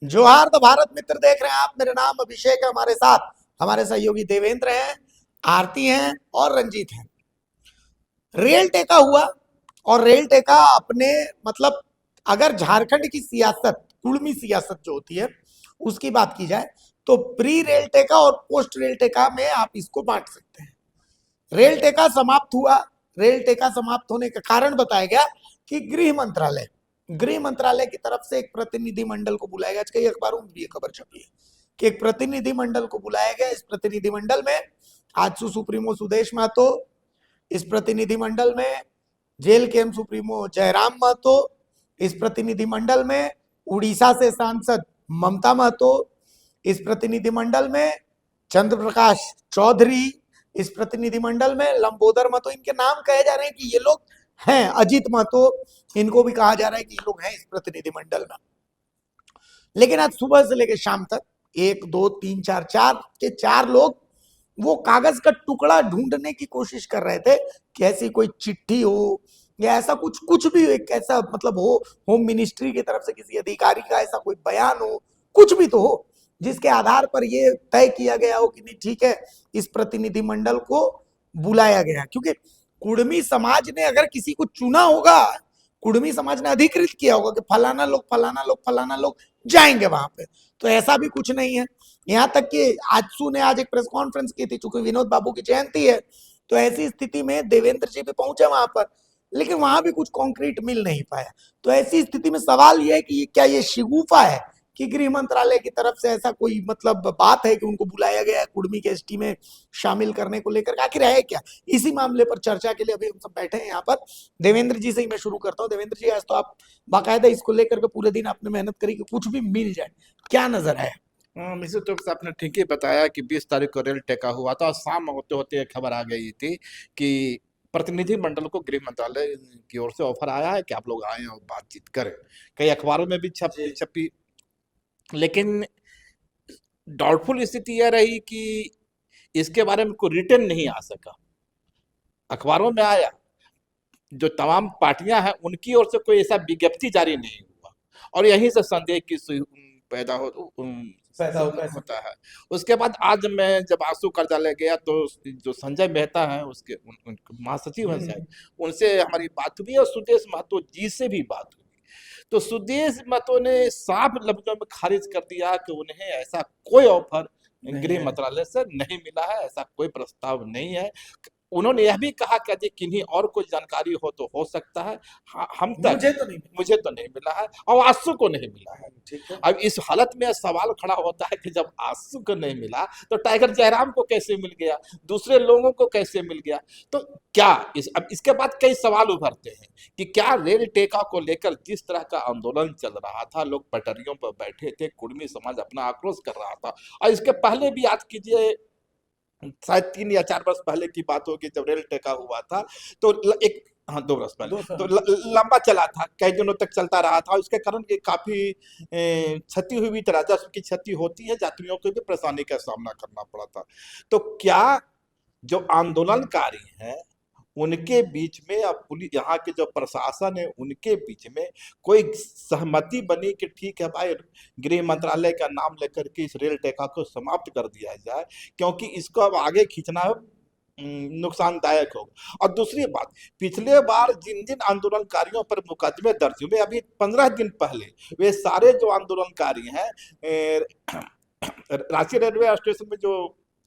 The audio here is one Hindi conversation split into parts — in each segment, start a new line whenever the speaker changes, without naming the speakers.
जोहार द भारत मित्र देख रहे हैं आप। मेरा नाम अभिषेक है, हमारे साथ हमारे सहयोगी देवेंद्र हैं, आरती हैं और रंजीत हैं। रेल टेका हुआ और रेल टेका अपने मतलब अगर झारखंड की सियासत, कुड़मी सियासत जो होती है उसकी बात की जाए तो प्री रेल टेका और पोस्ट रेल टेका में आप इसको बांट सकते हैं। रेल टेका समाप्त हुआ। रेल टेका समाप्त होने का कारण बताया गया कि गृह मंत्रालय की तरफ से एक प्रतिनिधि मंडल को बुलाया गया। कई अखबारों में भी ये खबर छपी है कि एक प्रतिनिधि मंडल को बुलाया गया। इस प्रतिनिधि मंडल में आजसू सुप्रीमो सुदेश महतो, इस प्रतिनिधि मंडल में जेल के एम सुप्रीमो जयराम महतो, इस प्रतिनिधि मंडल में उड़ीसा से सांसद ममता महतो, इस प्रतिनिधि मंडल में चंद्र प्रकाश चौधरी, इस प्रतिनिधि मंडल में लंबोदर महतो। इनके नाम कहे जा रहे हैं कि ये लोग हैं। अजित महतो, इनको भी कहा जा रहा है कि ये लोग हैं इस प्रतिनिधि मंडल में। लेकिन आज सुबह से लेकर शाम तक 1 2 3 4 4 लोग वो कागज का टुकड़ा ढूंढने की कोशिश कर रहे थे कि ऐसी कोई चिट्ठी हो या ऐसा कुछ भी एक ऐसा मतलब हो, होम मिनिस्ट्री की तरफ से किसी अधिकारी का ऐसा कोई बयान हो, कुछ भी तो हो जिसके आधार पर ये तय किया गया हो कि नहीं ठीक है इस प्रतिनिधि मंडल को बुलाया गया। क्योंकि कुड़मी समाज ने अगर किसी को चुना होगा, कुड़मी समाज ने अधिकृत किया होगा कि फलाना लोग जाएंगे वहां पे, तो ऐसा भी कुछ नहीं है। यहाँ तक कि आजसू ने आज एक प्रेस कॉन्फ्रेंस की थी, चूंकि विनोद बाबू की जयंती है, तो ऐसी स्थिति में देवेंद्र जी भी पहुंचे वहां पर, लेकिन वहां भी कुछ कॉन्क्रीट मिल नहीं पाया। तो ऐसी स्थिति में सवाल यह है कि क्या ये शिगुफा है कि गृह मंत्रालय की तरफ से ऐसा कोई मतलब बात है कि उनको बुलाया गया है कुड़मी के एसटी में शामिल करने को लेकर, आखिर है क्या? इसी मामले पर चर्चा के लिए अभी हम सब बैठे हैं यहाँ पर। देवेंद्र जी से ही मैं शुरू करता हूँ। देवेंद्र जी, आज तो आप बाकायदा इसको लेकर के पूरे दिन आपने मेहनत करी कि कुछ भी मिल जाए, क्या नजर आया?
निश्चित रूप से आपने ठीक ही बताया कि 20 तारीख को रेल टेका हुआ था और शाम होते होते एक खबर आ गई थी कि प्रतिनिधि मंडल को गृह मंत्रालय की ओर से ऑफर आया है कि आप लोग आए और बातचीत करें। कई अखबारों में भी छपी, लेकिन डाउटफुल स्थिति यह रही कि इसके बारे में कोई रिटर्न नहीं आ सका। अखबारों में आया, जो तमाम पार्टियां हैं उनकी ओर से कोई ऐसा विज्ञप्ति जारी नहीं हुआ और यहीं से संदेह की पैदा होता है। उसके बाद आज मैं जब आंसू कार्यालय गया तो जो संजय मेहता है उसके महासचिव हैं शायद, उनसे हमारी बात हुई और सुदेश महतो जी से भी बात हुई। तो सुदेश महतो ने साफ लफ्जों में खारिज कर दिया कि उन्हें ऐसा कोई ऑफर गृह मंत्रालय से नहीं मिला है, ऐसा कोई प्रस्ताव नहीं है। उन्होंने यह भी कहा कि यदि किन्हीं और कोई जानकारी हो तो हो सकता है, हम तक मुझे तो नहीं मिला है और आंसू को नहीं मिला है। अब इस हालत में सवाल खड़ा होता है कि जब आंसू को नहीं मिला तो टाइगर जयराम को कैसे मिल गया, दूसरे लोगों को कैसे मिल गया? तो क्या अब इसके बाद कई सवाल उभरते हैं कि क्या रेल टेका को लेकर जिस तरह का आंदोलन चल रहा था, लोग पटरियों पर बैठे थे, कुड़मी समाज अपना आक्रोश कर रहा था, और इसके पहले भी याद कीजिए शायद 3 या 4 वर्ष पहले की बात होगी जब रेल टेका हुआ था, तो एक 2 वर्ष पहले तो लंबा चला था, कई दिनों तक चलता रहा था। उसके कारण ये काफी क्षति हुई थी, राजस्व की क्षति होती है, यात्रियों को भी परेशानी का सामना करना पड़ा था। तो क्या जो आंदोलनकारी हैं उनके बीच में अब पुलिस, यहाँ के जो प्रशासन है उनके बीच में कोई सहमति बनी कि ठीक है भाई, गृह मंत्रालय का नाम लेकर के इस रेल टेका को समाप्त कर दिया जाए, क्योंकि इसको अब आगे खींचना नुकसानदायक होगा। और दूसरी बात, पिछले बार जिन जिन आंदोलनकारियों पर मुकदमे दर्ज हुए, अभी 15 दिन पहले वे सारे जो आंदोलनकारी हैं रांची रेलवे स्टेशन में जो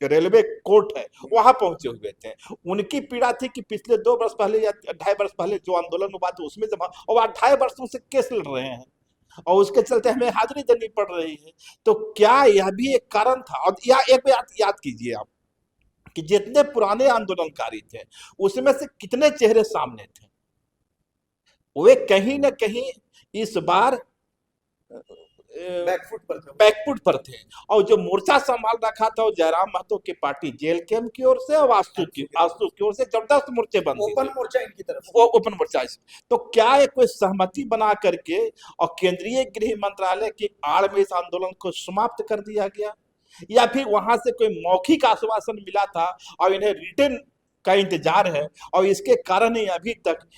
रेलवे कोर्ट है वहां पहुंचे हुए थे। उनकी पीड़ा थी कि पिछले 2 वर्ष पहले या 2.5 वर्ष पहले जो आंदोलन हुआ था उसमें जब, और 2.5 वर्षों से केस लड़ रहे हैं और उसके चलते हमें हाजिरी देनी पड़ रही है। तो क्या यह भी एक कारण था? और या एक बात याद कीजिए आप कि जितने पुराने आंदोलनकारी थे उसमें से कितने चेहरे सामने थे, वे कहीं ना कहीं इस बार बैकफुट पर थे। और जो मोर्चा संभाल रखा था वो जयराम महतो की पार्टी जेल कैम्प की ओर से और आजसू की ओर से जबरदस्त मोर्चे बंद,
ओपन मोर्चा इनकी तरफ,
वो ओपन मोर्चा। तो क्या ये कोई सहमति बना करके और केंद्रीय गृह मंत्रालय की आड़ में इस आंदोलन को समाप्त कर दिया गया, या फिर वहां से कोई मौखिक आश्वासन मिला था और इन्हें रिटर्न का इंतजार है और इसके कारण ही अभी तक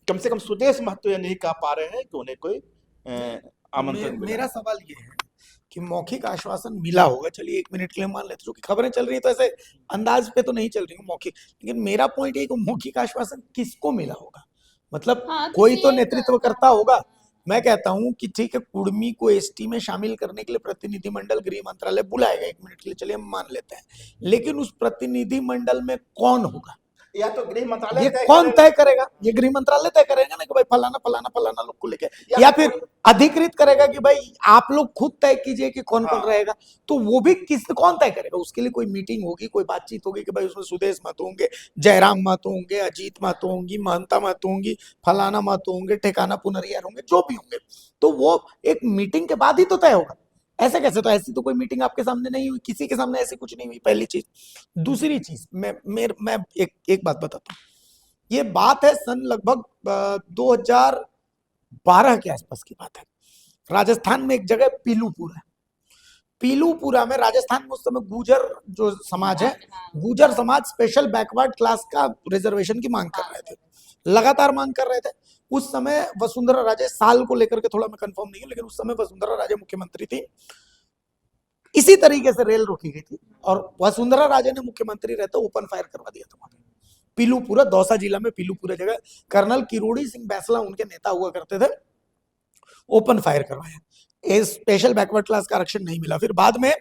कम से कम सुदेश महतो ये नहीं कह पा रहे हैं कि उन्हें कोई आमंत्रण मिला
मेरा
है।
सवाल ये है कि मौखिक आश्वासन मिला होगा, चलिए 1 मिनट के लिए मान लेते, जो कि खबरें चल रही है तो ऐसे अंदाज पे तो नहीं चल रही हूँ मौखिक, लेकिन मेरा पॉइंट ये है कि मौखिक आश्वासन किसको मिला होगा, मतलब
हाँ
कोई
किसी
तो
एक
नेतृत्व करता होगा। मैं कहता हूं कि ठीक है, कुर्मी को एसटी में शामिल करने के लिए प्रतिनिधिमंडल गृह मंत्रालय बुलाएगा, 1 मिनट के लिए चलिए हम मान लेते हैं, लेकिन उस प्रतिनिधिमंडल में कौन होगा,
या तो गृह मंत्रालय
ये
तय
कौन
करेगा,
तय करेगा, ये गृह मंत्रालय तय करेगा ना कि भाई फलाना फलाना फलाना लोग को लेके,
या
या
फिर
फिर अधिकृत करेगा कि भाई आप लोग खुद तय कीजिए कि कौन कौन
हाँ।
रहेगा। तो वो भी कौन तय करेगा, उसके लिए कोई मीटिंग होगी, कोई बातचीत होगी कि भाई उसमें सुदेश मत होंगे, जयराम मत होंगे, अजीत मत होंगी, महंता मत होंगी, फलाना मत होंगे, ठिकाना पुनरियार होंगे, जो भी होंगे, तो वो एक मीटिंग के बाद ही तो तय होगा। ऐसे कैसे, तो ऐसी तो कोई मीटिंग आपके सामने नहीं हुई, किसी के सामने ऐसी कुछ नहीं हुई, पहली चीज। दूसरी चीज, मैं एक बात बताता हूँ, ये बात है सन लगभग 2012 के आसपास की बात है। राजस्थान में एक जगह पीलूपुर है, पीलूपुरा में राजस्थान में उस समय गुजर जो समाज है, गुजर समाज स्पेशल बैकवर्ड क्लास का रिजर्वेशन की मांग कर रहे थे, लगातार मांग कर रहे थे। उस समय वसुंधरा राजे, साल को लेकर के थोड़ा मैं कंफर्म नहीं हूं, लेकिन उस समय वसुंधरा राजे मुख्यमंत्री थी। इसी तरीके से रेल रोकी गई थी और वसुंधरा राजे ने मुख्यमंत्री रहते ओपन फायर करवा दिया था वहां पे। पीलूपुरा, दौसा जिला में पीलूपुरा जगह, कर्नल किरोड़ी सिंह बैसला उनके नेता हुआ करते थे, ओपन फायर करवाया, ये स्पेशल बैकवर्ड क्लास का आरक्षण नहीं मिला। फिर बाद में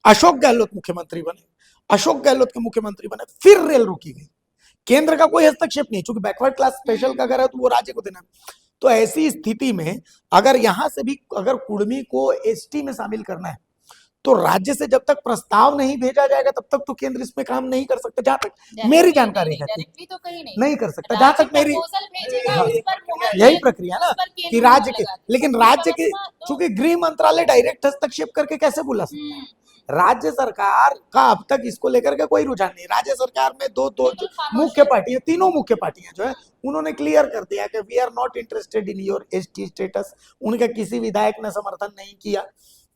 अशोक गहलोत मुख्यमंत्री बने, अशोक गहलोत के मुख्यमंत्री बने, फिर रेल रोकी गई, केंद्र का कोई हस्तक्षेप नहीं, क्योंकि बैकवर्ड क्लास स्पेशल का अगर है तो वो राज्य को देना। तो ऐसी स्थिति में अगर यहां से भी अगर कुर्मी को एसटी में शामिल करना है, तो राज्य से जब तक प्रस्ताव नहीं भेजा जाएगा तब तक तो केंद्र इसमें काम नहीं कर सकता, जहां तक मेरी जानकारी है,
डायरेक्टली तो कहीं नहीं
नहीं कर सकता, जहां तक मेरी,
प्रपोजल भेजेगा,
हाँ,
उस पर मुहर
यही
लगे,
प्रक्रिया ना
उस पर
कि
केंद्र
राज्य
मुहर
के,
लगा दे।
लेकिन
तो
राज्य के,
व्यवस्था तो
चूंकि गृह मंत्रालय डायरेक्ट हस्तक्षेप करके कैसे बुला सकता है, राज्य सरकार का अब तक इसको लेकर के कोई रुझान नहीं। राज्य सरकार में दो
बिल्कुल खामोश
मुख्य
है।
पार्टियां, तीनों मुख्य पार्टियां जो है उन्होंने क्लियर कर दिया कि we are not interested in your ST status, उनका किसी विधायक ने समर्थन नहीं किया।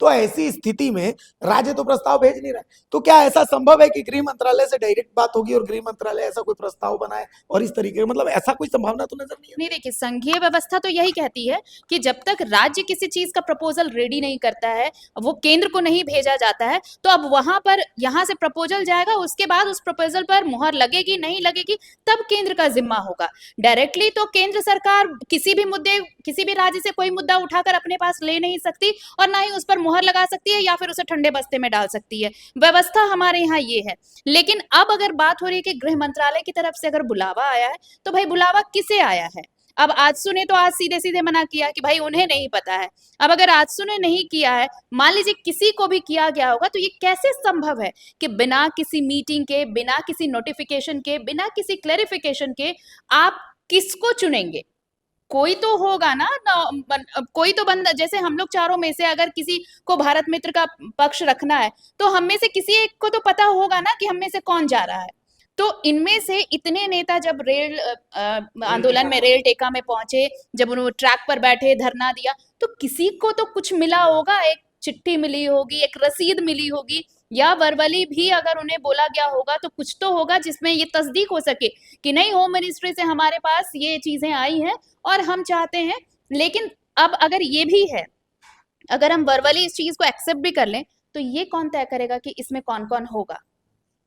तो ऐसी स्थिति में राज्य तो प्रस्ताव भेज नहीं रहा है, तो क्या ऐसा संभव है कि गृह मंत्रालय से डायरेक्ट बात होगी और गृह मंत्रालय ऐसा कोई प्रस्ताव बनाए और इस तरीके, मतलब ऐसा कोई संभावना तो नजर नहीं है।
नहीं, देखिए संघीय व्यवस्था तो यही कहती है कि जब तक राज्य किसी चीज का प्रपोजल रेडी नहीं करता है, वो केंद्र को नहीं भेजा जाता है, तो अब वहां पर यहाँ से प्रपोजल जाएगा, उसके बाद उस प्रपोजल पर मुहर लगेगी नहीं लगेगी तब केंद्र का जिम्मा होगा। डायरेक्टली तो केंद्र सरकार किसी भी मुद्दे, किसी भी राज्य से कोई मुद्दा उठाकर अपने पास ले नहीं सकती और ना ही उस पर मुहर लगा सकती है या फिर उसे ठंडे बस्ते में डाल सकती है। व्यवस्था हमारे यहाँ ये है। लेकिन अब अगर बात हो रही है कि गृह मंत्रालय की तरफ से अगर बुलावा आया है, तो भाई बुलावा किसे आया है? अब आजसू ने तो आज सीधे सीधे मना किया कि भाई उन्हें नहीं पता है। अब अगर आजसू ने नहीं किया है, मान लीजिए किसी को भी किया गया होगा, तो ये कैसे संभव है कि बिना किसी मीटिंग के, बिना किसी नोटिफिकेशन के, बिना किसी क्लैरिफिकेशन के आप किसको चुनेंगे? कोई तो होगा ना, कोई तो बंदा, जैसे हम लोग चारों में से अगर किसी को भारत मित्र का पक्ष रखना है, तो हम में से किसी एक को तो पता होगा ना कि हम में से कौन जा रहा है। तो इनमें से इतने नेता जब रेल आंदोलन में, रेल टेका में पहुंचे, जब उन्होंने ट्रैक पर बैठे, धरना दिया, तो किसी को तो कुछ मिला होगा, एक चिट्ठी मिली होगी, एक रसीद मिली होगी, या वर्बली भी अगर उन्हें बोला गया होगा तो कुछ तो होगा जिसमें ये तस्दीक हो सके कि नहीं, होम मिनिस्ट्री से हमारे पास ये चीजें आई हैं और हम चाहते हैं। लेकिन अब अगर ये भी है, अगर हम वर्बली इस चीज को एक्सेप्ट भी कर लें, तो ये कौन तय करेगा कि इसमें कौन कौन होगा?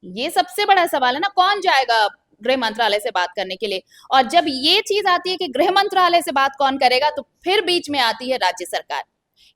ये सबसे बड़ा सवाल है ना, कौन जाएगा गृह मंत्रालय से बात करने के लिए? और जब ये चीज आती है कि गृह मंत्रालय से बात कौन करेगा, तो फिर बीच में आती है राज्य सरकार,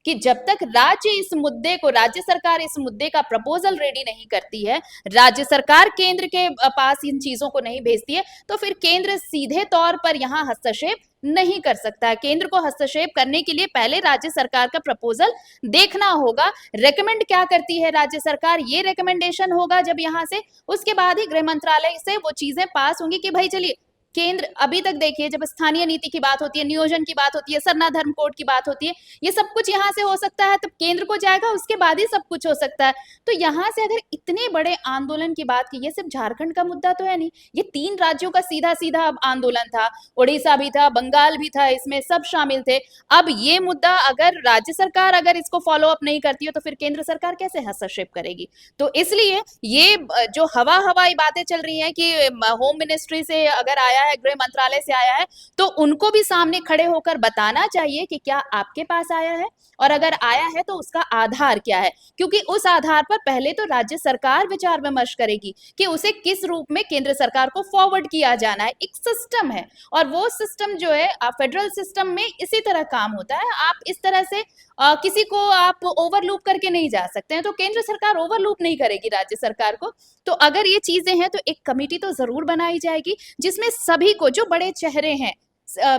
कि जब तक राज्य इस मुद्दे को, राज्य सरकार इस मुद्दे का प्रपोजल रेडी नहीं करती है, राज्य सरकार केंद्र के पास इन चीजों को नहीं भेजती है, तो फिर केंद्र सीधे तौर पर यहाँ हस्तक्षेप नहीं कर सकता है। केंद्र को हस्तक्षेप करने के लिए पहले राज्य सरकार का प्रपोजल देखना होगा, रेकमेंड क्या करती है राज्य सरकार, ये रेकमेंडेशन होगा जब यहाँ से, उसके बाद ही गृह मंत्रालय से वो चीजें पास होंगी कि भाई चलिए। केंद्र अभी तक देखिए, जब स्थानीय नीति की बात होती है, नियोजन की बात होती है, सरना धर्म कोड की बात होती है, ये सब कुछ यहाँ से हो सकता है, तब केंद्र को जाएगा, उसके बाद ही सब कुछ हो सकता है। तो यहाँ से अगर इतने बड़े आंदोलन की बात की, ये सिर्फ झारखंड का मुद्दा तो है नहीं, ये 3 राज्यों का सीधा सीधा आंदोलन था, उड़ीसा भी था, बंगाल भी था, इसमें सब शामिल थे। अब ये मुद्दा अगर राज्य सरकार अगर इसको फॉलो अप नहीं करती है, तो फिर केंद्र सरकार कैसे हस्तक्षेप करेगी? तो इसलिए ये जो हवाई बातें चल रही हैं कि होम मिनिस्ट्री से अगर आया है, गृह मंत्रालय से आया है, तो उनको भी सामने खड़े होकर बताना चाहिए कि क्या आपके पास आया है, और अगर आया है तो उसका आधार क्या है, क्योंकि उस आधार पर पहले तो राज्य सरकार विचार विमर्श करेगी कि उसे किस रूप में केंद्र सरकार को फॉरवर्ड किया जाना है। एक सिस्टम है, और वो सिस्टम जो है फेडरल सिस्टम में इसी तरह काम होता है। आप इस तरह से किसी को आप ओवरलूप करके नहीं जा सकते हैं, तो केंद्र सरकार ओवरलूप नहीं करेगी राज्य सरकार को। तो अगर ये चीजें हैं तो एक कमेटी तो जरूर बनाई जाएगी जिसमें सभी को, जो बड़े चेहरे हैं,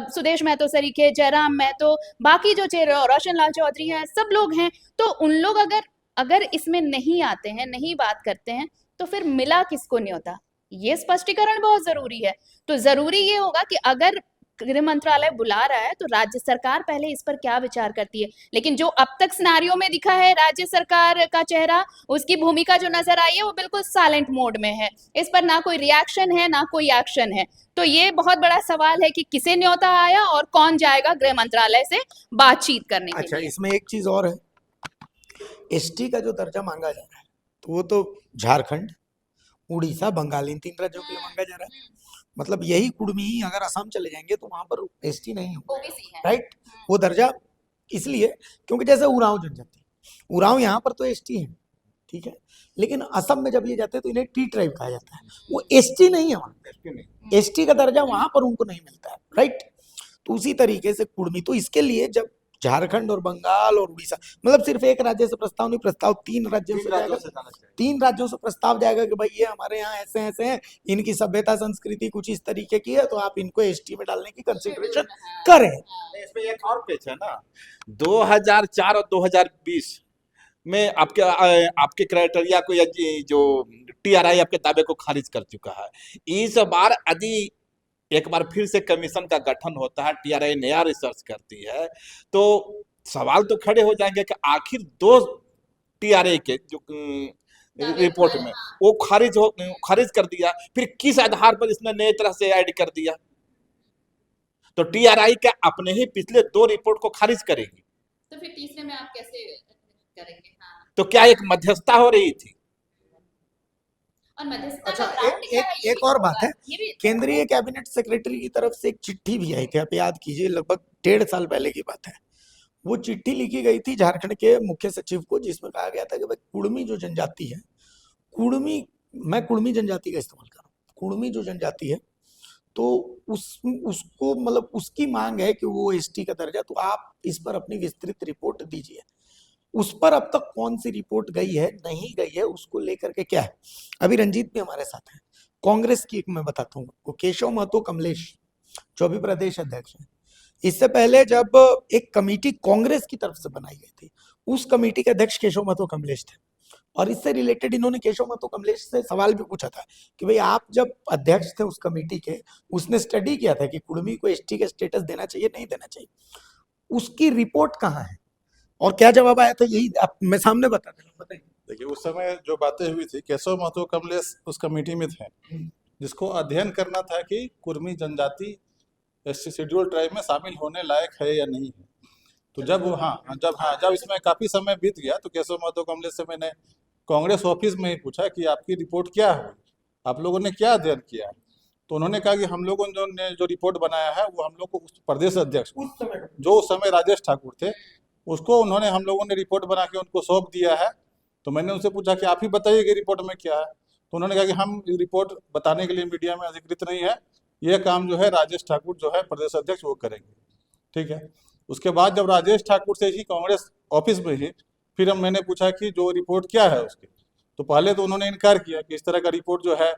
सुदेश महतो सरीखे, जयराम महतो, बाकी जो चेहरे, रोशन लाल चौधरी हैं, सब लोग हैं, तो उन लोग अगर इसमें नहीं आते हैं, नहीं बात करते हैं, तो फिर मिला किसको न्योता, ये स्पष्टीकरण बहुत जरूरी है। तो जरूरी ये होगा कि अगर गृह मंत्रालय बुला रहा है तो राज्य सरकार पहले इस पर क्या विचार करती है। लेकिन जो अब तक सिनेरियो में दिखा है राज्य सरकार का चेहरा, उसकी भूमिका जो नजर आई है वो बिल्कुल साइलेंट मोड में है, इस पर ना कोई रिएक्शन है ना कोई एक्शन है। तो ये बहुत बड़ा सवाल है कि किसे न्योता आया और कौन जाएगा गृह मंत्रालय से बातचीत करने के
अच्छा,
लिए।
इसमें एक चीज और है, एसटी का जो दर्जा मांगा जा रहा है तो वो तो झारखंड, उड़ीसा, बंगाल, इन 3 राज्यों के लिए मांगा जा रहा है। मतलब यही कुर्मी ही अगर असम चले जाएंगे तो वहां पर एसटी नहीं होगा,
ओबीसी है।
राइट। वो दर्जा इसलिए क्योंकि जैसे उरांव जनजाति, उरांव यहाँ पर तो एसटी है, ठीक है, लेकिन असम में जब ये जाते हैं तो इन्हें टी ट्राइब कहा जाता है, वो एसटी नहीं है वहाँ, एसटी का दर्जा वहां पर उनको नहीं मिलता है, राइट। तो उसी तरीके से कुर्मी, तो इसके लिए जब झारखंड और बंगाल और उड़ीसा, मतलब सिर्फ एक राज्य से प्रस्ताव नहीं, प्रस्ताव 3 राज्यों से जाएगा, 3 राज्यों से प्रस्ताव जाएगा कि भाई ये हमारे यहाँ ऐसे ऐसे हैं, इनकी सभ्यता संस्कृति कुछ इस तरीके की है, तो आप इनको एसटी में डालने की कंसिडरेशन करें।
इसमें एक और पेच है ना, 2004 और 2020 में आपके क्राइटेरिया को, या जो टीआरआई आपके दावे को खारिज कर चुका है। इस बार यदि एक बार फिर से कमीशन का गठन होता है, टीआरआई नया रिसर्च करती है, तो सवाल तो खड़े हो जाएंगे कि आखिर 2 टीआरआई के जो रिपोर्ट में वो खारिज कर दिया, फिर किस आधार पर इसने नए तरह से ऐड कर दिया। तो टीआरआई का अपने ही पिछले 2 रिपोर्ट को खारिज करेगी,
तो फिर तीसरे में आप कैसे करेंगे? हाँ।
तो क्या एक मध्यस्थता हो रही थी?
और मध्यस्थता
अच्छा,
का ground क्या है, ये
एक
भी
और
होगा,
बात है,
ये भी
केंद्रीय कैबिनेट सेक्रेटरी की तरफ से एक चिट्ठी भी आई थी, आप याद कीजिए, लगभग 1.5 साल पहले की बात है। वो चिट्ठी लिखी गई थी झारखंड के मुख्य सचिव को, जिसमें कहा गया था कि भाई कुर्मी जो जनजाति है, मैं कुर्मी जनजाति का इस्तेमाल कर रहा हूँ, कुर्मी जो जनजाति है तो उसको मतलब उसकी मांग है कि वो एसटी का दर्जा, तो आप इस पर अपनी विस्तृत रिपोर्ट दीजिए। उस पर अब तक कौन सी रिपोर्ट गई है, नहीं गई है, उसको लेकर के क्या है। अभी रंजीत भी हमारे साथ है, कांग्रेस की एक मैं बताता हूँ आपको, केशव महतो कमलेश जो अभी प्रदेश अध्यक्ष हैं, इससे पहले जब एक कमेटी कांग्रेस की तरफ से बनाई गई थी, उस कमेटी के अध्यक्ष केशव महतो कमलेश थे, और इससे रिलेटेड इन्होंने केशव महतो कमलेश से सवाल भी पूछा था कि भाई आप जब अध्यक्ष थे उस कमेटी के, उसने स्टडी किया था कि कुर्मी को एसटी का स्टेटस देना चाहिए नहीं देना चाहिए, उसकी रिपोर्ट कहाँ है और क्या जवाब आया था, यही आप मैं सामने बता दे रहा हूं, बताइए।
देखिए, उस समय जो बातें हुई थी, केशव महतो कमलेश उस कमेटी में थे, जिसको अध्ययन करना था कि कुर्मी जनजाति शेड्यूल ट्राइब में शामिल होने लायक है या नहीं है। तो जब इसमें काफी समय बीत गया तो केशव महतो कमलेश से मैंने कांग्रेस ऑफिस में ही पूछा कि आपकी रिपोर्ट क्या है, आप लोगों ने क्या अध्ययन किया है। तो उन्होंने कहा कि हम लोगों ने जो रिपोर्ट बनाया है वो हम लोग को उस प्रदेश अध्यक्ष जो उस समय राजेश ठाकुर थे, उसको उन्होंने हम लोगों ने रिपोर्ट बना के उनको सौंप दिया है। तो मैंने उनसे पूछा कि आप ही बताइए कि रिपोर्ट में क्या है। तो उन्होंने कहा कि हम रिपोर्ट बताने के लिए मीडिया में अधिकृत नहीं है, यह काम जो है राजेश ठाकुर जो है प्रदेश अध्यक्ष वो करेंगे। ठीक है। उसके बाद जब राजेश ठाकुर से ही कांग्रेस ऑफिस में ही फिर मैंने पूछा कि जो रिपोर्ट क्या है उसकी, तो पहले तो उन्होंने इनकार किया कि इस तरह का रिपोर्ट जो है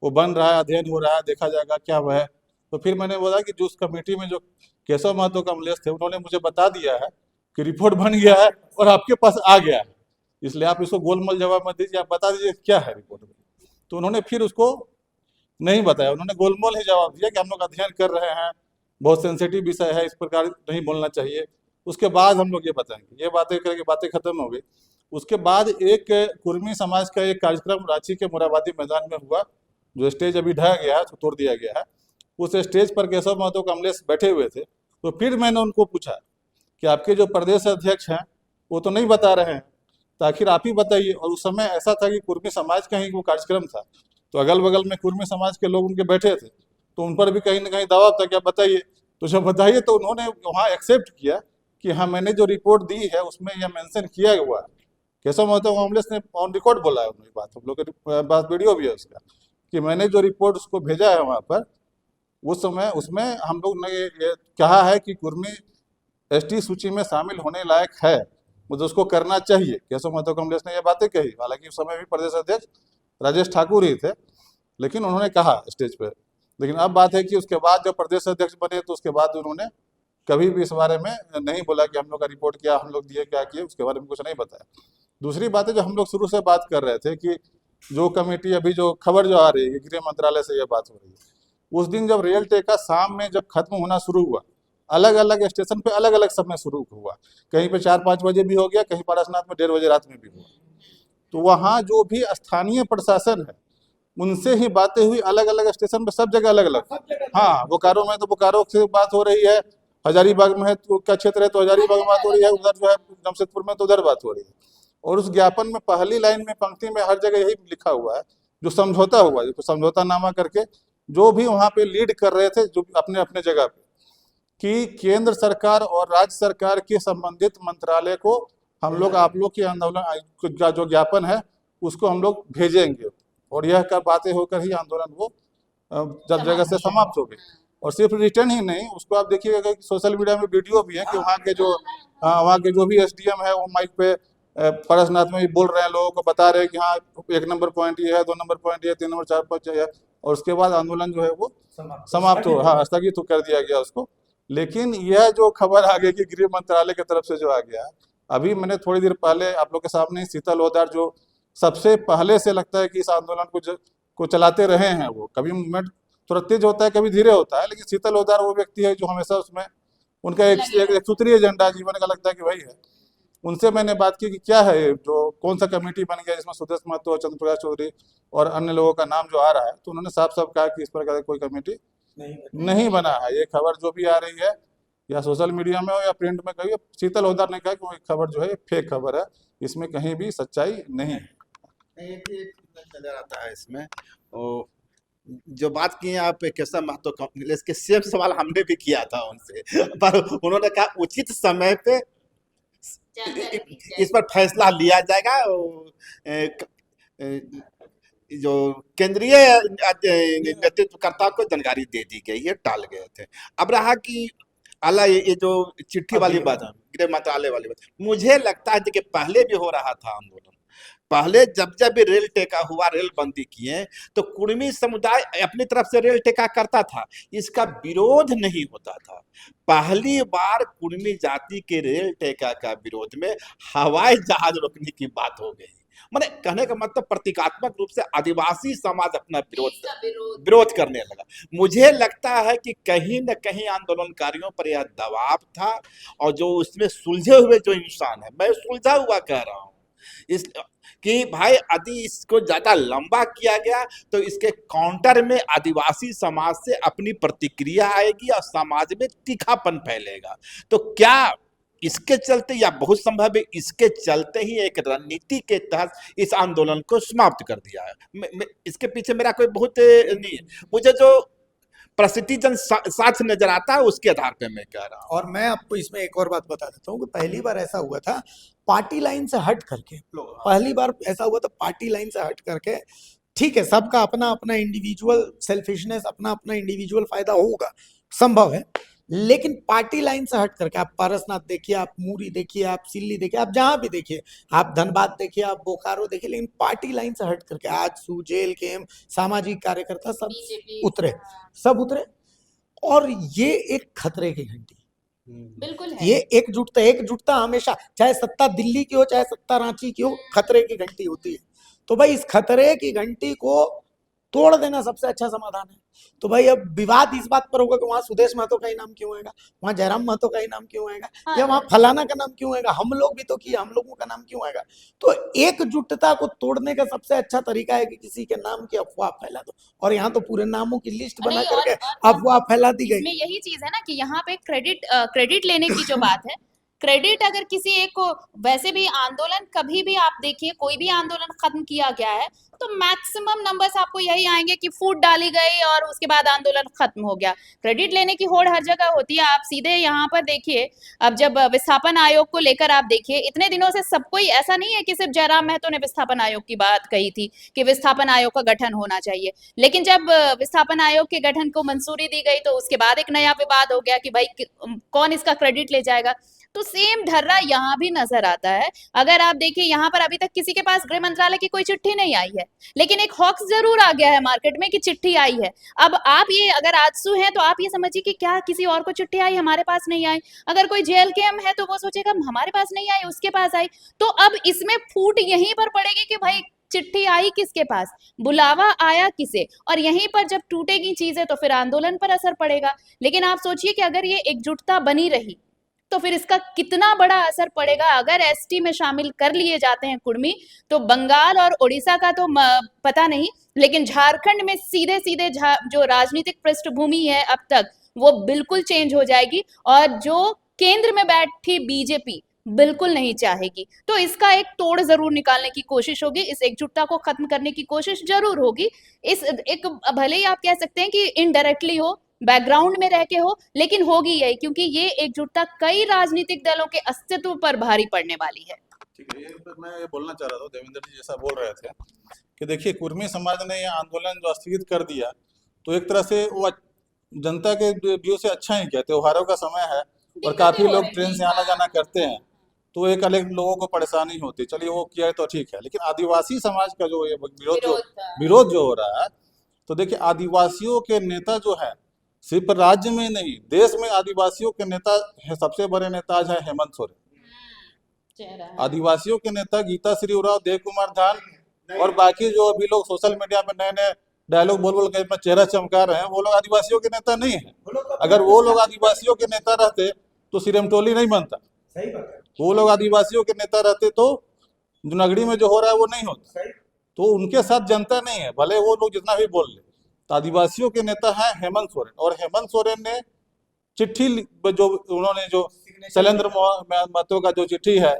वो बन रहा है, अध्ययन हो रहा है, देखा जाएगा क्या वह है। तो फिर मैंने बोला कि जो उस कमेटी में जो केशव महतो कमलेश थे उन्होंने मुझे बता दिया है कि रिपोर्ट बन गया है और आपके पास आ गया है, इसलिए आप इसको गोलमोल जवाब मत दीजिए, आप बता दीजिए क्या है रिपोर्ट में। तो उन्होंने फिर उसको नहीं बताया, उन्होंने गोलमोल ही जवाब दिया कि हम लोग अध्ययन कर रहे हैं, बहुत सेंसिटिव विषय है, इस प्रकार नहीं बोलना चाहिए, उसके बाद हम लोग ये बताएंगे। ये बातें करके बातें खत्म हो गई। उसके बाद एक कुर्मी समाज का एक कार्यक्रम रांची के मोराबादी मैदान में हुआ, जो स्टेज अभी ढह गया है, तो तोड़ दिया गया है। उस स्टेज पर केशव महतो कमलेश बैठे हुए थे। तो फिर मैंने उनको पूछा कि आपके जो प्रदेश अध्यक्ष हैं वो तो नहीं बता रहे हैं, तो आखिर आप ही बताइए। और उस समय ऐसा था कि कुर्मी समाज का ही वो कार्यक्रम था, तो अगल बगल में कुर्मी समाज के लोग उनके बैठे थे। तो उन पर भी कहीं ना कहीं दबाव था, क्या बताइए। तो जब बताइए तो उन्होंने वहाँ एक्सेप्ट किया कि हाँ मैंने जो रिपोर्ट दी है उसमें यह मेंशन किया हुआ है। केशव महतो कांग्रेस ने ऑन रिकॉर्ड बोला है उन्होंने बात, हम लोग के पास वीडियो भी है उसका, कि मैंने जो रिपोर्ट उसको भेजा है वहाँ पर, उस समय उसमें हम लोग ने ये कहा है कि कुर्मी एसटी सूची में शामिल होने लायक है, मुझे उसको करना चाहिए। केशव महतो कांग्रेस ने ये बातें कही, हालांकि उस समय भी प्रदेश अध्यक्ष राजेश ठाकुर ही थे, लेकिन उन्होंने कहा स्टेज पे। लेकिन अब बात है कि उसके बाद जब प्रदेश अध्यक्ष बने तो उसके बाद उन्होंने कभी भी इस बारे में नहीं बोला कि हम लोग का रिपोर्ट किया, हम लोग दिए, क्या किए, उसके बारे में कुछ नहीं बताया। दूसरी बात है, जो हम लोग शुरू से बात कर रहे थे कि जो कमेटी अभी जो खबर जो आ रही है गृह मंत्रालय से, यह बात हो रही है, उस दिन जब रेल टेका शाम में जब खत्म होना शुरू हुआ, अलग अलग स्टेशन पे अलग अलग समय शुरू हुआ, कहीं पे 4-5 बजे भी हो गया, कहीं पारसनाथ में 1:30 बजे रात में भी हुआ। तो वहाँ जो भी स्थानीय प्रशासन है उनसे ही बातें हुई, अलग अलग स्टेशन पे, सब जगह अलग अलग। हाँ, बोकारो में तो बोकारो से बात हो रही है, हजारीबाग में है तो का क्षेत्र है तो हजारीबाग में बात हो रही है, उधर जो है जमशेदपुर में तो उधर बात हो रही है। और उस ज्ञापन में पहली लाइन में, पंक्ति में, हर जगह यही लिखा हुआ है, जो समझौता हुआ, जो समझौतानामा करके जो भी वहाँ पे लीड कर रहे थे, जो अपने अपने जगह पे, कि केंद्र सरकार और राज्य सरकार के संबंधित मंत्रालय को हम लोग आप लोग के आंदोलन का जो ज्ञापन है उसको हम लोग भेजेंगे, और यह कर बातें होकर ही आंदोलन वो जब जगह से समाप्त हो गई। और सिर्फ रिटर्न ही नहीं, उसको आप देखिएगा कि सोशल मीडिया में वीडियो भी है कि वहाँ के जो भी एसडीएम है वो माइक पे पारसनाथ में भी बोल रहे हैं, लोगों को बता रहे हैं कि हाँ 1 नंबर पॉइंट ये है, 2 नंबर पॉइंट ये, 3 नंबर 4 पॉइंट ये है, और उसके बाद आंदोलन जो है वो समाप्त हो, हाँ स्थगित तो कर दिया गया उसको। लेकिन यह जो खबर आ गई कि गृह मंत्रालय की तरफ से जो आ गया, अभी मैंने थोड़ी देर पहले आप लोग के सामने शीतल ओदार, जो सबसे पहले से लगता है कि इस आंदोलन को चलाते रहे हैं, वो कभी मूवमेंट तुरंत तेज होता है, कभी धीरे होता है, लेकिन शीतल ओदार वो व्यक्ति है जो हमेशा उसमें उनका एक सूत्रीय एजेंडा जीवन का लगता है कि वही है। उनसे मैंने बात की कि क्या है जो कौन सा कमेटी बन गया जिसमें सुदेश महतो, चंद्र प्रकाश चौधरी और अन्य लोगों का नाम जो आ रहा है, तो उन्होंने साफ साफ कहा कि इस प्रकार की कोई कमेटी नहीं बना है। ये खबर जो भी आ रही है, या सोशल मीडिया में हो या प्रिंट में, कही शीतल ओदार ने कहा कि वो खबर जो है कांग्रेस खबर है, इसमें कहीं भी सच्चाई नहीं है।
नजर आता है इसमें। और जो बात की आप केशव महतो कांग्रेस के, सेम सवाल हमने भी किया था उनसे, पर उन्होंने कहा उचित समय पे इस पर फैसला लिया जाएगा। जो केंद्रीय नेतृत्वकर्ता को जानकारी दे दी गई है, टाल गए थे। अब रहा कि अला ये जो चिट्ठी वाली बात, गृह मंत्रालय वाली बात, मुझे लगता है कि पहले भी हो रहा था आंदोलन। पहले जब जब भी रेल टेका हुआ, रेल बंदी किए, तो कुर्मी समुदाय अपनी तरफ से रेल टेका करता था, इसका विरोध नहीं होता था। पहली बार कुर्मी जाति के रेल टेका का विरोध में हवाई जहाज रोकने की बात हो गई। माने कहने का मतलब प्रतीकात्मक रूप से आदिवासी समाज अपना विरोध करने लगा। मुझे लगता है कि कहीं न कहीं आंदोलनकारियों पर यह दबाव था, और जो उसमें सुलझे हुए जो इंसान है, मैं सुलझा हुआ कह रहा हूँ, इस कि भाई यदि इसको ज्यादा लंबा किया गया तो इसके काउंटर में आदिवासी समाज से अपनी प्रतिक्रिया आएगी और समाज में तीखापन फैलेगा। तो क्या इसके चलते, या बहुत संभव है इसके चलते ही एक रणनीति के तहत इस आंदोलन को समाप्त कर दिया है। इसके पीछे मेरा कोई बहुत नहीं है, मुझे जो प्रसिद्धीजन साथ नजर आता है उसके आधार पे मैं कह रहा हूँ।
और मैं आपको इसमें एक और बात बता देता हूँ कि पहली बार ऐसा हुआ था पार्टी लाइन से हट करके, पहली बार ऐसा हुआ था पार्टी लाइन से हट करके। ठीक है, सबका अपना अपना इंडिविजुअल सेल्फिशनेस, अपना अपना इंडिविजुअल फायदा होगा, संभव है, लेकिन पार्टी लाइन से हट करके आप पारसनाथ देखिए, आप मूरी देखिए, आप सिल्ली देखिए, आप जहां भी देखिए, आप धनबाद देखिए, आप बोकारो देखिए, लेकिन पार्टी लाइन से हट करके आज जेल के सामाजिक कार्यकर्ता सब उतरे। और ये एक खतरे की घंटी,
बिल्कुल है।
ये एकजुटता हमेशा, चाहे सत्ता दिल्ली की हो चाहे सत्ता रांची की हो, खतरे की घंटी होती है। तो भाई इस खतरे की घंटी को तोड़ देना सबसे अच्छा समाधान है। तो भाई अब विवाद इस बात पर होगा कि वहां सुदेश महतो का ही नाम क्यों आएगा, वहां जयराम महतो का ही नाम क्यों आएगा, या वहां फलाना का नाम क्यों आएगा, हम लोग भी तो किए, हम लोगों का नाम क्यों आएगा। तो एकजुटता को तोड़ने का सबसे अच्छा तरीका है कि किसी के नाम की अफवाह फैला दो, और यहाँ तो पूरे नामों की लिस्ट बना करके अफवाह फैला दी गई।
यही चीज है ना कि यहाँ पे क्रेडिट लेने की जो बात है, क्रेडिट अगर किसी एक को, वैसे भी आंदोलन कभी भी आप देखिए, कोई भी आंदोलन खत्म किया गया है तो मैक्सिमम नंबर्स आपको यही आएंगे कि फूट डाली गई और उसके बाद आंदोलन खत्म हो गया। क्रेडिट लेने की होड़ हर जगह होती है। आप सीधे यहाँ पर देखिए, अब जब विस्थापन आयोग को लेकर आप देखिए, इतने दिनों से सब कोई, ऐसा नहीं है कि सिर्फ जयराम महतो ने विस्थापन आयोग की बात कही थी कि विस्थापन आयोग का गठन होना चाहिए, लेकिन जब विस्थापन आयोग के गठन को मंजूरी दी गई तो उसके बाद एक नया विवाद हो गया कि भाई कौन इसका क्रेडिट ले जाएगा। तो सेम ढर्रा यहाँ भी नजर आता है। अगर आप देखिए, यहाँ पर अभी तक किसी के पास गृह मंत्रालय की कोई चिट्ठी नहीं आई है, लेकिन एक हॉक्स जरूर आ गया है मार्केट में कि चिट्ठी आई है। अब आप ये, अगर आजसू हैं तो आप ये समझिए कि क्या किसी और को चिट्ठी आई, हमारे पास नहीं आई। अगर कोई जेएलकेएम है तो वो सोचेगा हमारे पास नहीं आई, उसके पास आई। तो अब इसमें फूट यहीं पर पड़ेगी कि भाई चिट्ठी आई किसके पास, बुलावा आया किसे, और यहीं पर जब टूटेगी चीजें तो फिर आंदोलन पर असर पड़ेगा। लेकिन आप सोचिए कि अगर ये एकजुटता बनी रही तो फिर इसका कितना बड़ा असर पड़ेगा। अगर एसटी में शामिल कर लिए जाते हैं कुर्मी, तो बंगाल और उड़ीसा का तो पता नहीं, लेकिन झारखंड में सीधे सीधे जो राजनीतिक पृष्ठभूमि है अब तक, वो बिल्कुल चेंज हो जाएगी, और जो केंद्र में बैठी बीजेपी बिल्कुल नहीं चाहेगी। तो इसका एक तोड़ जरूर निकालने की कोशिश होगी, इस एकजुटता को खत्म करने की कोशिश जरूर होगी। इस एक, भले ही आप कह सकते हैं कि इनडायरेक्टली हो, बैकग्राउंड में रह के हो, लेकिन होगी यही, क्योंकि ये एकजुटता कई राजनीतिक दलों के अस्तित्व पर भारी पड़ने वाली है।
ठीक है, मैं ये बोलना चाह रहा था, देवेंद्र जी जैसा बोल रहे थे कि देखिए कुर्मी समाज ने ये आंदोलन जो स्थगित कर दिया, तो एक तरह से वो जनता के व्यू से अच्छा ही किया। त्योहारों का समय है और काफी लोग ट्रेन से आना जाना करते हैं, तो एक अलग लोगों को परेशानी होती, चलिए वो किया है तो ठीक है। लेकिन आदिवासी समाज का जो ये विरोध जो हो रहा है, तो देखिए आदिवासियों के नेता जो है, सिर्फ राज्य में नहीं देश में आदिवासियों के नेता है, सबसे बड़े नेता आज है हेमंत सोरेन। आदिवासियों के नेता गीता श्री उरांव, देव कुमार धान और बाकी जो अभी लोग सोशल मीडिया पे नए नए डायलॉग बोल बोल के अपना चेहरा चमका रहे हैं, वो लोग आदिवासियों के नेता नहीं है। अगर वो लोग आदिवासियों के नेता रहते तो सिरमटोली नहीं बनता,
सही बात है।
वो लोग आदिवासियों के नेता रहते तो जूनागढ़ी में जो हो रहा है वो नहीं होता। तो उनके साथ जनता नहीं है, भले वो लोग जितना भी बोल ले। तो आदिवासियों के नेता है हेमंत सोरेन, और हेमंत सोरेन ने चिट्ठी जो उन्होंने जो शैलेंद्र महतो का जो चिट्ठी है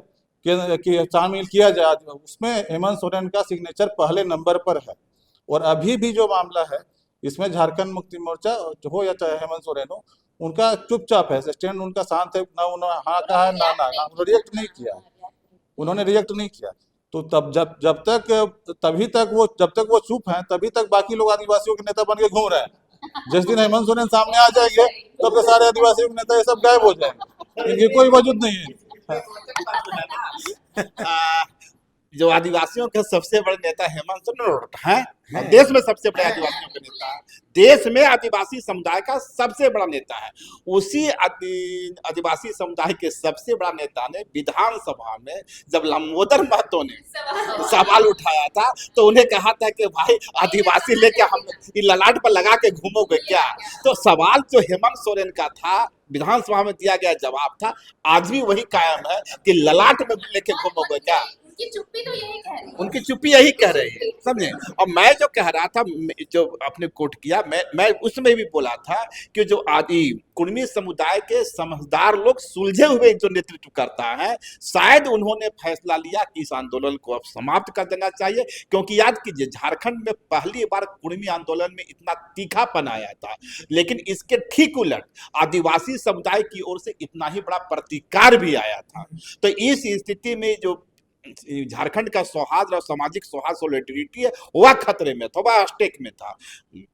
कि शामिल किया जाए, उसमें हेमंत सोरेन का सिग्नेचर पहले नंबर पर है। और अभी भी जो मामला है इसमें झारखंड मुक्ति मोर्चा जो हो या चाहे हेमंत सोरेन हो, उनका चुपचाप है, स्टैंड उनका शांत है, ना उन्होंने हाँ कहा है ना उन्होंने रिएक्ट नहीं किया, उन्होंने रिएक्ट नहीं किया। तो तब जब तक वो चुप हैं, तभी तक बाकी लोग आदिवासियों के नेता बन के घूम रहे हैं। जिस दिन हेमंत सोरेन सामने आ जाएंगे तब तो सारे आदिवासियों के नेता ये सब गायब हो जाएंगे, इनकी कोई वजूद नहीं है।
जो आदिवासियों के सबसे बड़े नेता हेमंत सोरेन हैं, देश में सबसे बड़े आदिवासियों के नेता है, देश में आदिवासी समुदाय का सबसे बड़ा नेता है। उसी आदिवासी समुदाय के सबसे बड़ा नेता ने विधानसभा में जब लंबोदर महतो ने सवाल उठाया था तो उन्हें कहा था कि भाई आदिवासी लेके हम ललाट पर लगा के घूमोगे क्या। तो सवाल जो हेमंत सोरेन का था, विधानसभा में दिया गया जवाब था, आज भी वही कायम है कि ललाट में लेके घूमोगे क्या।
उनकी चुप्पी तो यही कह रही है,
उनकी चुप्पी यही कह रही है, समझे। और मैं जो कह रहा था, जो आपने कोट किया, मैं उसमें भी बोला था कि जो आदि कुर्मी समुदाय के समझदार लोग सुलझे हुए जो नेतृत्व करता है, शायद उन्होंने फैसला लिया कि इस आंदोलन को अब समाप्त कर देना चाहिए। क्योंकि याद कीजिए, झारखंड में पहली बार कुर्मी आंदोलन में इतना तीखापन आया था, लेकिन इसके ठीक उलट आदिवासी समुदाय की ओर से इतना ही बड़ा प्रतिकार भी आया था। तो इस स्थिति में जो झारखंड का सौहार्द और सामाजिक सौहार्द सॉलिडरिटी है, वह खतरे में था, वह स्टेक में था।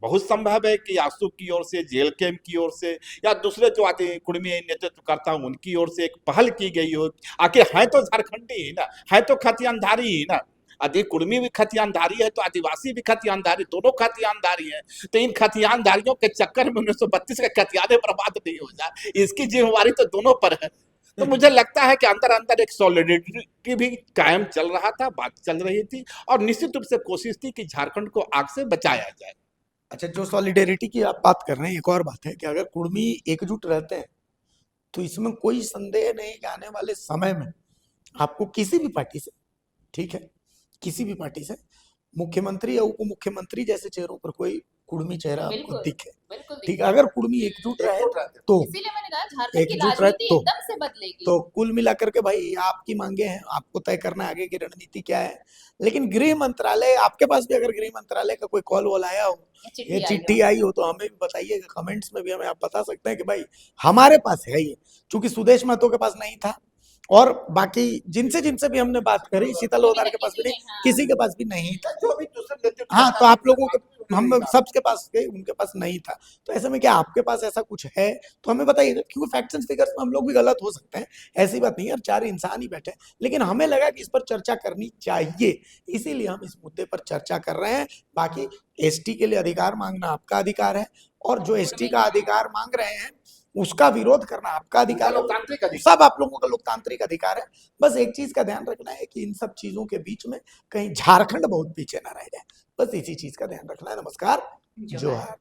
बहुत संभव है कि आसू की ओर से, जेएलकेएम की ओर से या दूसरे जो आते कुर्मी नेतृत्व करता हूं उनकी ओर से एक पहल की गई हो। आखिर है तो झारखंडी ही ना, है तो खतियानधारी ही ना। यदि कुर्मी भी खतियानधारी है तो आदिवासी भी खतियानधारी, दोनों खतियानधारी हैं। तो इन खतियानधारियों के चक्कर में 1932 के खतियाने बर्बाद नहीं हो जाए, इसकी जिम्मेवारी तो दोनों पर है। तो मुझे लगता है कि अंदर अंदर एक सॉलिडरिटी भी कायम चल रहा था, बात चल रही थी, और निश्चित रूप से कोशिश थी कि झारखंड को आग से बचाया जाए।
अच्छा, जो सॉलिडेरिटी की आप बात कर रहे हैं, एक और बात है कि अगर कुर्मी एकजुट रहते हैं तो इसमें कोई संदेह नहीं कि आने वाले समय में आपको किसी भी पार्टी से, ठीक है, किसी भी पार्टी से मुख्यमंत्री या उप मुख्यमंत्री जैसे चेहरों पर कोई कुर्मी चेहरा आपको
बिल्कुल
दिखे,
बिल्कुल
ठीक
दिखता
है।
है।
अगर कुर्मी एकजुट रहे
एकजुट रहते
तो
इसीलिए मैंने कहा झारखंड की
एकजुट रहे
राजनीति एकदम से बदलेगी।
तो कुल मिलाकर के भाई आपकी मांगे हैं, आपको तय करना है आगे की रणनीति क्या है। लेकिन गृह मंत्रालय, आपके पास भी अगर गृह मंत्रालय का कोई कॉल वॉल आया हो, ये चिट्ठी आई हो, तो हमें भी बताइएगा, कमेंट्स में भी हमें आप बता सकते हैं कि भाई हमारे पास है ये, चूंकि सुदेश महतो के पास नहीं था और बाकी जिनसे जिनसे भी हमने बात करी, शीतल लोधार के पास भी नहीं, किसी के पास भी नहीं था।
जो भी दूसरे नेतृत्व
हाँ, तो आप लोगों के, हम
उन्होंने
सबके पास गए, उनके पास नहीं था। तो ऐसे में क्या आपके पास ऐसा कुछ है तो हमें बताइएगा, क्योंकि फैक्ट्स एंड फिगर्स में हम लोग भी गलत हो सकते हैं, ऐसी बात नहीं है, अब चार इंसान ही बैठे हैं। लेकिन हमें लगा कि इस पर चर्चा करनी चाहिए, इसीलिए हम इस मुद्दे पर चर्चा कर रहे हैं। बाकी एसटी के लिए अधिकार मांगना आपका अधिकार है, और जो एसटी का अधिकार मांग रहे हैं उसका विरोध करना आपका अधिकार है,
लोकतांत्रिक अधिकार।
सब आप लोगों का लोकतांत्रिक अधिकार है। बस एक चीज का ध्यान रखना है कि इन सब चीजों के बीच में कहीं झारखंड बहुत पीछे ना रह जाए, बस इसी चीज का ध्यान रखना है। नमस्कार, जोहार।